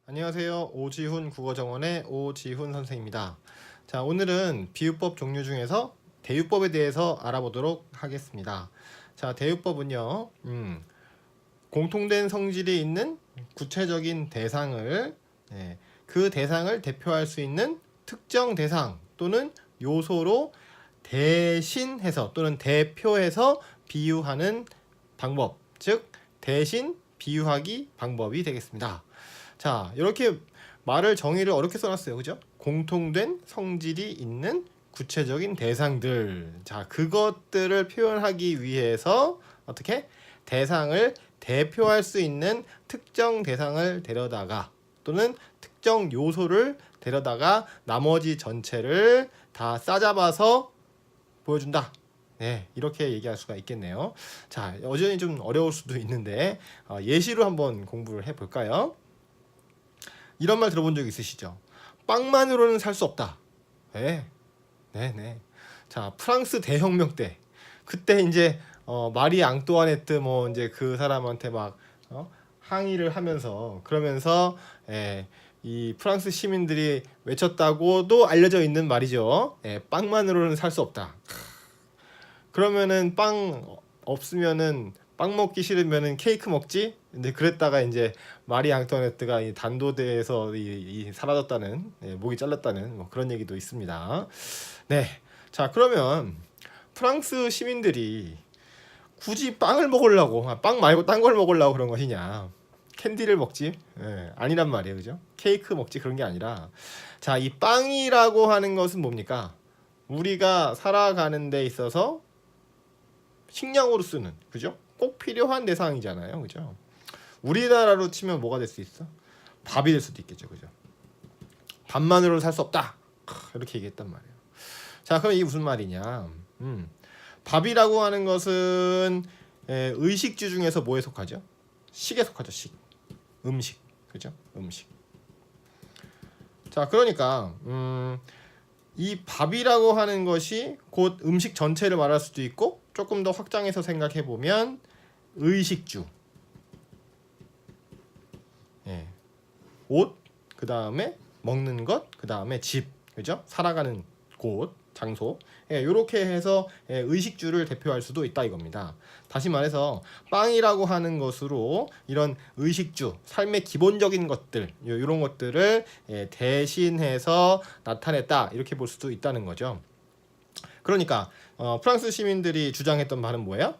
안녕하세요. 오지훈 국어정원의 오지훈 선생입니다. 자, 오늘은 비유법 종류 중에서 대유법에 대해서 알아보도록 하겠습니다. 자, 대유법은요, 공통된 성질이 있는 구체적인 대상을, 그 대상을 대표할 수 있는 특정 대상 또는 요소로 대신해서 또는 대표해서 비유하는 방법, 즉 대신 비유하기 방법이 되겠습니다. 자, 이렇게 말을 정의를 어렵게 써놨어요. 그죠? 공통된 성질이 있는 구체적인 대상들. 자, 그것들을 표현하기 위해서 어떻게? 대상을 대표할 수 있는 특정 대상을 데려다가 또는 특정 요소를 데려다가 나머지 전체를 다 싸잡아서 보여준다. 네, 이렇게 얘기할 수가 있겠네요. 자, 여전히 좀 어려울 수도 있는데 예시로 한번 공부를 해볼까요? 이런 말 들어본 적 있으시죠? 빵만으로는 살 수 없다. 네, 네. 자, 프랑스 대혁명 때 그때 이제 마리 앙뚜아네트 뭐 이제 그 사람한테 막 항의를 하면서 그러면서 이 프랑스 시민들이 외쳤다고도 알려져 있는 말이죠. 빵만으로는 살 수 없다. 그러면은 빵 없으면은 빵 먹기 싫으면은 케이크 먹지? 근데 그랬다가 이제 마리 앙투아네트가 이 단도대에서 사라졌다는 목이 잘렸다는 뭐 그런 얘기도 있습니다. 네, 자 그러면 프랑스 시민들이 굳이 빵을 먹으려고 빵 말고 딴 걸 먹으려고 그런 것이냐? 캔디를 먹지? 아니란 말이에요, 그죠? 케이크 먹지 그런 게 아니라 자, 이 빵이라고 하는 것은 뭡니까? 우리가 살아가는 데 있어서 식량으로 쓰는, 그죠? 꼭 필요한 대상이잖아요, 그죠? 우리나라로 치면 뭐가 될 수 있어? 밥이 될 수도 있겠죠, 그죠? 밥만으로는 살 수 없다. 이렇게 얘기했단 말이에요. 자, 그럼 이게 무슨 말이냐? 밥이라고 하는 것은 의식주 중에서 뭐에 속하죠? 식에 속하죠, 식. 음식, 그죠? 음식. 자, 그러니까 이 밥이라고 하는 것이 곧 음식 전체를 말할 수도 있고 조금 더 확장해서 생각해 보면 의식주, 옷, 그 다음에 먹는 것, 그 다음에 집, 그죠? 살아가는 곳, 장소, 이렇게 해서 의식주를 대표할 수도 있다 이겁니다. 다시 말해서 빵이라고 하는 것으로 이런 의식주, 삶의 기본적인 것들, 이런 것들을 대신해서 나타냈다 이렇게 볼 수도 있다는 거죠. 그러니까 프랑스 시민들이 주장했던 말은 뭐예요?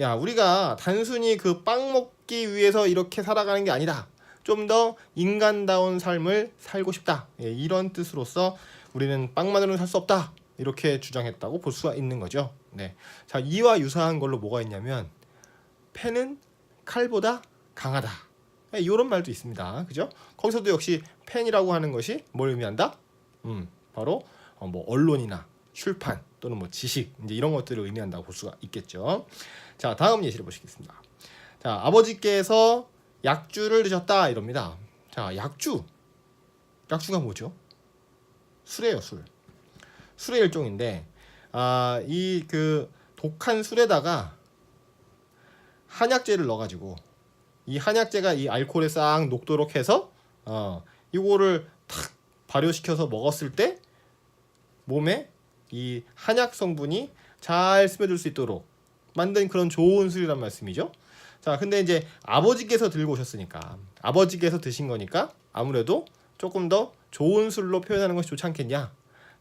야, 우리가 단순히 그 빵 먹기 위해서 이렇게 살아가는 게 아니다. 좀 더 인간다운 삶을 살고 싶다. 이런 뜻으로서 우리는 빵만으로는 살 수 없다. 이렇게 주장했다고 볼 수가 있는 거죠. 네. 자, 이와 유사한 걸로 뭐가 있냐면 펜은 칼보다 강하다. 이런 말도 있습니다. 그죠? 거기서도 역시 펜이라고 하는 것이 뭘 의미한다? 바로 뭐 언론이나 출판 또는 뭐 지식 이제 이런 것들을 의미한다고 볼 수가 있겠죠. 자, 다음 예시를 보시겠습니다. 자, 아버지께서 약주를 드셨다 이럽니다. 자, 약주가 뭐죠? 술이에요, 술. 술의 일종인데 이 그 독한 술에다가 한약재를 넣어가지고 이 한약재가 이 알코올에 싹 녹도록 해서 이거를 탁 발효시켜서 먹었을 때 몸에 이 한약 성분이 잘 스며들 수 있도록 만든 그런 좋은 술이란 말씀이죠. 자, 근데 이제 아버지께서 들고 오셨으니까 아버지께서 드신 거니까 아무래도 조금 더 좋은 술로 표현하는 것이 좋지 않겠냐?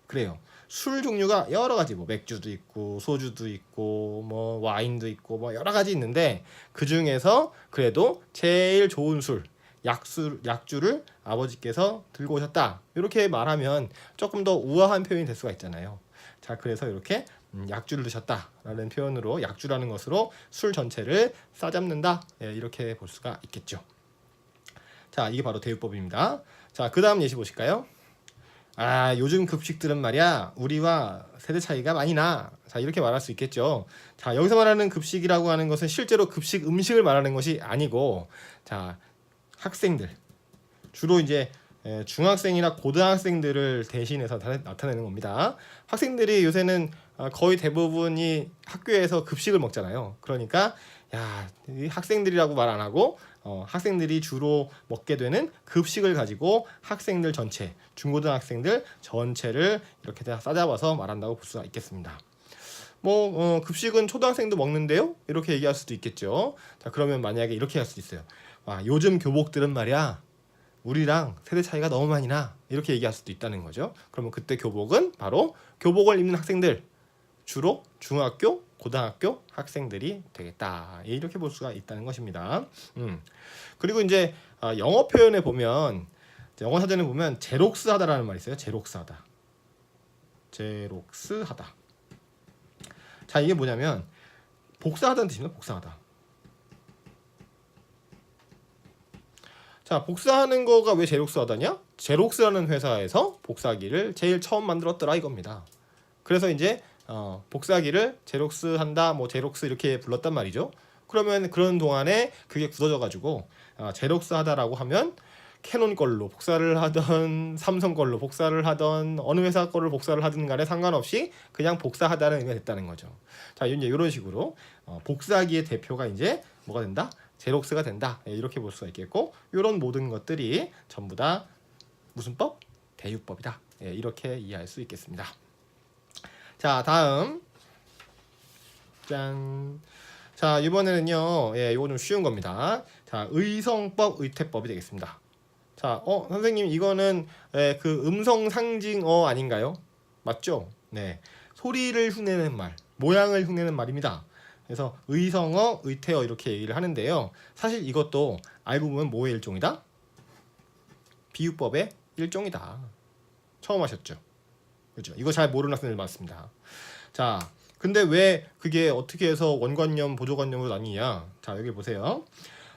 그래요. 술 종류가 여러 가지 뭐 맥주도 있고 소주도 있고 뭐 와인도 있고 뭐 여러 가지 있는데 그 중에서 그래도 제일 좋은 술 약주를 아버지께서 들고 오셨다. 이렇게 말하면 조금 더 우아한 표현이 될 수가 있잖아요. 자, 그래서 이렇게 약주를 드셨다라는 표현으로 약주라는 것으로 술 전체를 싸잡는다. 이렇게 볼 수가 있겠죠. 자, 이게 바로 대유법입니다. 자, 그 다음 예시 보실까요? 요즘 급식들은 말이야 우리와 세대 차이가 많이 나. 자, 이렇게 말할 수 있겠죠. 자, 여기서 말하는 급식이라고 하는 것은 실제로 급식 음식을 말하는 것이 아니고 자, 학생들 주로 이제 중학생이나 고등학생들을 대신해서 나타내는 겁니다. 학생들이 요새는 거의 대부분이 학교에서 급식을 먹잖아요. 그러니까 야, 이 학생들이라고 말 안 하고 학생들이 주로 먹게 되는 급식을 가지고 학생들 전체, 중고등학생들 전체를 이렇게 다 싸잡아서 말한다고 볼 수가 있겠습니다. 급식은 초등학생도 먹는데요? 이렇게 얘기할 수도 있겠죠. 자, 그러면 만약에 이렇게 할 수도 있어요. 요즘 교복들은 말이야, 우리랑 세대 차이가 너무 많이 나. 이렇게 얘기할 수도 있다는 거죠. 그러면 그때 교복은 바로 교복을 입는 학생들, 주로 중학교, 고등학교 학생들이 되겠다. 이렇게 볼 수가 있다는 것입니다. 그리고 이제 영어 표현에 보면, 영어 사전에 보면 제록스하다라는 말이 있어요. 제록스하다. 제록스하다. 자, 이게 뭐냐면 복사하다는 뜻입니다. 복사하다. 자, 복사하는 거가 왜 제록스하다냐? 제록스라는 회사에서 복사기를 제일 처음 만들었더라 이겁니다. 그래서 이제 복사기를 제록스한다, 제록스 이렇게 불렀단 말이죠. 그러면 그런 동안에 그게 굳어져 가지고 제록스하다라고 하면 캐논 걸로 복사를 하던, 삼성 걸로 복사를 하던, 어느 회사 거를 복사를 하든 간에 상관없이 그냥 복사하다는 의미가 됐다는 거죠. 자, 이제 이런 식으로 복사기의 대표가 이제 뭐가 된다? 제록스가 된다. 이렇게 볼 수가 있겠고, 이런 모든 것들이 전부 다 무슨 법? 대유법이다. 이렇게 이해할 수 있겠습니다. 자, 다음. 짠. 자, 이번에는요, 이거 좀 쉬운 겁니다. 자, 의성법, 의태법이 되겠습니다. 자, 선생님, 이거는 그 음성 상징어 아닌가요? 맞죠? 네. 소리를 흉내내는 말, 모양을 흉내내는 말입니다. 그래서 의성어, 의태어 이렇게 얘기를 하는데요. 사실 이것도 알고 보면 뭐의 일종이다? 비유법의 일종이다. 처음 하셨죠? 그렇죠? 이거 잘 모르는 학생들 많습니다. 자, 근데 왜 그게 어떻게 해서 원관념, 보조관념으로 나뉘냐? 자, 여기 보세요.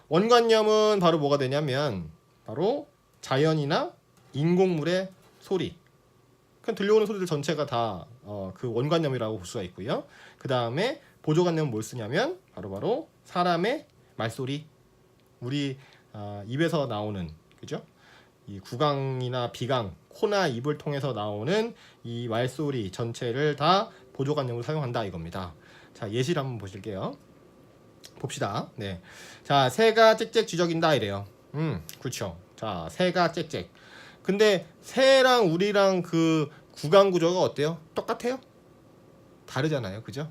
원관념은 바로 뭐가 되냐면 바로 자연이나 인공물의 소리, 그냥 들려오는 소리들 전체가 다 그 원관념이라고 볼 수가 있고요. 그 다음에 보조관념은 뭘 쓰냐면 바로 사람의 말소리, 우리 입에서 나오는, 그죠? 이 구강이나 비강, 코나 입을 통해서 나오는 이 말소리 전체를 다 보조관념으로 사용한다 이겁니다. 자, 예시를 한번 보실게요. 봅시다. 네. 자, 새가 짹짹 쥐저긴다 이래요. 그렇죠. 자, 새가 짹짹. 근데 새랑 우리랑 그 구강 구조가 어때요? 똑같아요? 다르잖아요. 그죠?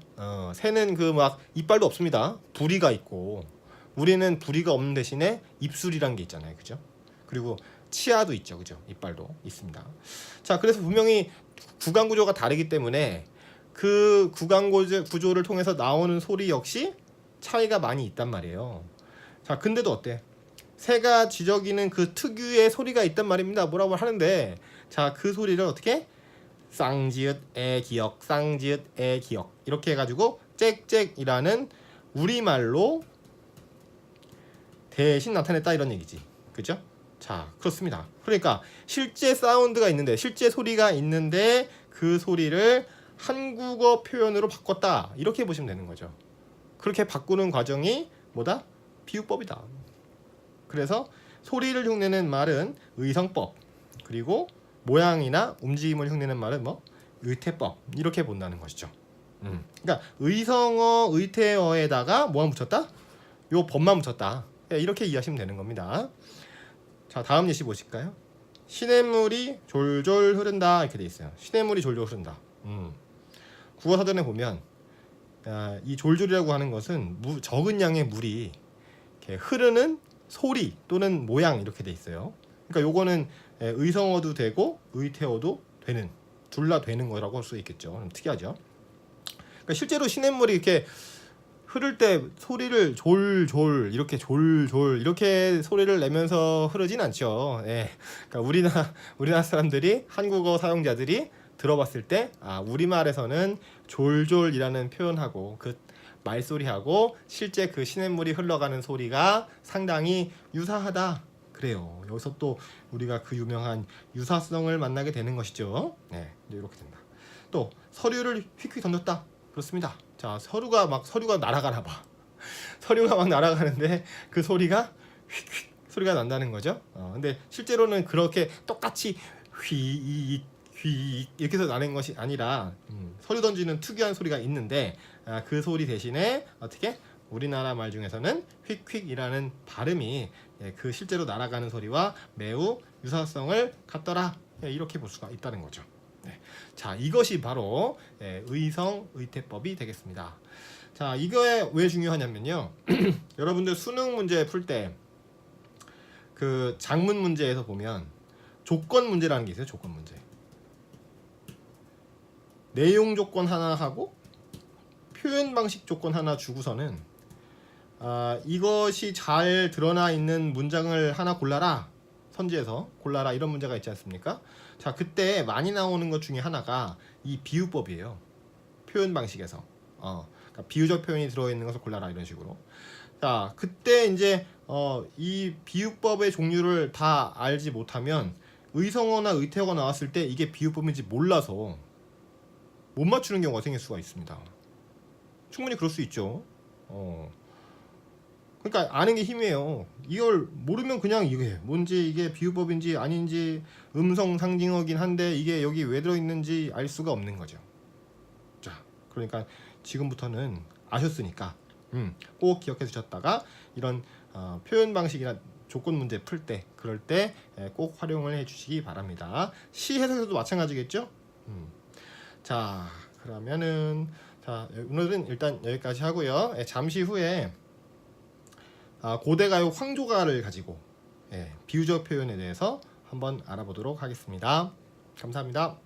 새는 그 막 이빨도 없습니다. 부리가 있고, 우리는 부리가 없는 대신에 입술이란 게 있잖아요. 그죠? 그리고 치아도 있죠. 그죠? 이빨도 있습니다. 자, 그래서 분명히 구강 구조가 다르기 때문에 그 구강 구조를 통해서 나오는 소리 역시 차이가 많이 있단 말이에요. 자, 근데도 어때? 새가 쥐저기는 그 특유의 소리가 있단 말입니다. 뭐라고 하는데, 자, 그 소리를 어떻게? 쌍지읒 애기역, 쌍지읒 애기역 이렇게 해가지고 짹짹이라는 우리말로 대신 나타냈다 이런 얘기지. 그죠? 자, 그렇습니다. 그러니까 실제 사운드가 있는데, 실제 소리가 있는데 그 소리를 한국어 표현으로 바꿨다 이렇게 보시면 되는 거죠. 그렇게 바꾸는 과정이 뭐다? 비유법이다. 그래서 소리를 흉내내는 말은 의성법, 그리고 모양이나 움직임을 흉내내는 말은 의태법 이렇게 본다는 것이죠. 그러니까 의성어, 의태어에다가 뭐만 붙였다? 요 법만 붙였다. 이렇게 이해하시면 되는 겁니다. 자, 다음 예시 보실까요? 시냇물이 졸졸 흐른다 이렇게 돼 있어요. 시냇물이 졸졸 흐른다. 국어사전에 보면 이 졸졸이라고 하는 것은 적은 양의 물이 이렇게 흐르는 소리 또는 모양 이렇게 돼 있어요. 그러니까 요거는 의성어도 되고 의태어도 되는, 둘 다 되는 거라고 할 수 있겠죠. 특이하죠. 그러니까 실제로 시냇물이 이렇게 흐를 때 소리를 졸졸 이렇게 소리를 내면서 흐르진 않죠. 그러니까 우리나라 사람들이, 한국어 사용자들이 들어봤을 때 우리말에서는 졸졸이라는 표현하고 그 말소리하고 실제 그 시냇물이 흘러가는 소리가 상당히 유사하다. 그래요. 여기서 또 우리가 그 유명한 유사성을 만나게 되는 것이죠. 네, 이렇게 된다. 또 서류를 휙휙 던졌다. 그렇습니다. 자, 서류가 날아가나 봐. 서류가 막 날아가는데 그 소리가 휙휙 소리가 난다는 거죠. 근데 실제로는 그렇게 똑같이 휘 이렇게 해서 나는 것이 아니라 서류 던지는 특유한 소리가 있는데 그 소리 대신에 어떻게 우리나라 말 중에서는 휙휙이라는 발음이 그 실제로 날아가는 소리와 매우 유사성을 갖더라. 이렇게 볼 수가 있다는 거죠. 네. 자, 이것이 바로 의성 의태법이 되겠습니다. 자, 이거에 왜 중요하냐면요. 여러분들 수능 문제 풀 때 그 작문 문제에서 보면 조건 문제라는 게 있어요. 조건 문제. 내용 조건 하나 하고 표현 방식 조건 하나 주고서는 이것이 잘 드러나 있는 문장을 하나 골라라. 선지에서 골라라. 이런 문제가 있지 않습니까? 자, 그때 많이 나오는 것 중에 하나가 이 비유법이에요. 표현 방식에서. 그러니까 비유적 표현이 들어있는 것을 골라라. 이런 식으로. 자, 그때 이제 이 비유법의 종류를 다 알지 못하면 의성어나 의태어가 나왔을 때 이게 비유법인지 몰라서 못 맞추는 경우가 생길 수가 있습니다. 충분히 그럴 수 있죠. 그러니까 아는 게 힘이에요. 이걸 모르면 그냥 이게 뭔지, 이게 비유법인지 아닌지, 음성 상징어긴 한데 이게 여기 왜 들어있는지 알 수가 없는 거죠. 자, 그러니까 지금부터는 아셨으니까 꼭 기억해 두셨다가 이런 표현 방식이나 조건 문제 풀 때, 그럴 때 꼭 활용을 해 주시기 바랍니다. 시 해석에서도 마찬가지겠죠? 자, 그러면은 오늘은 일단 여기까지 하고요. 잠시 후에 고대가요 황조가를 가지고 비유적 표현에 대해서 한번 알아보도록 하겠습니다. 감사합니다.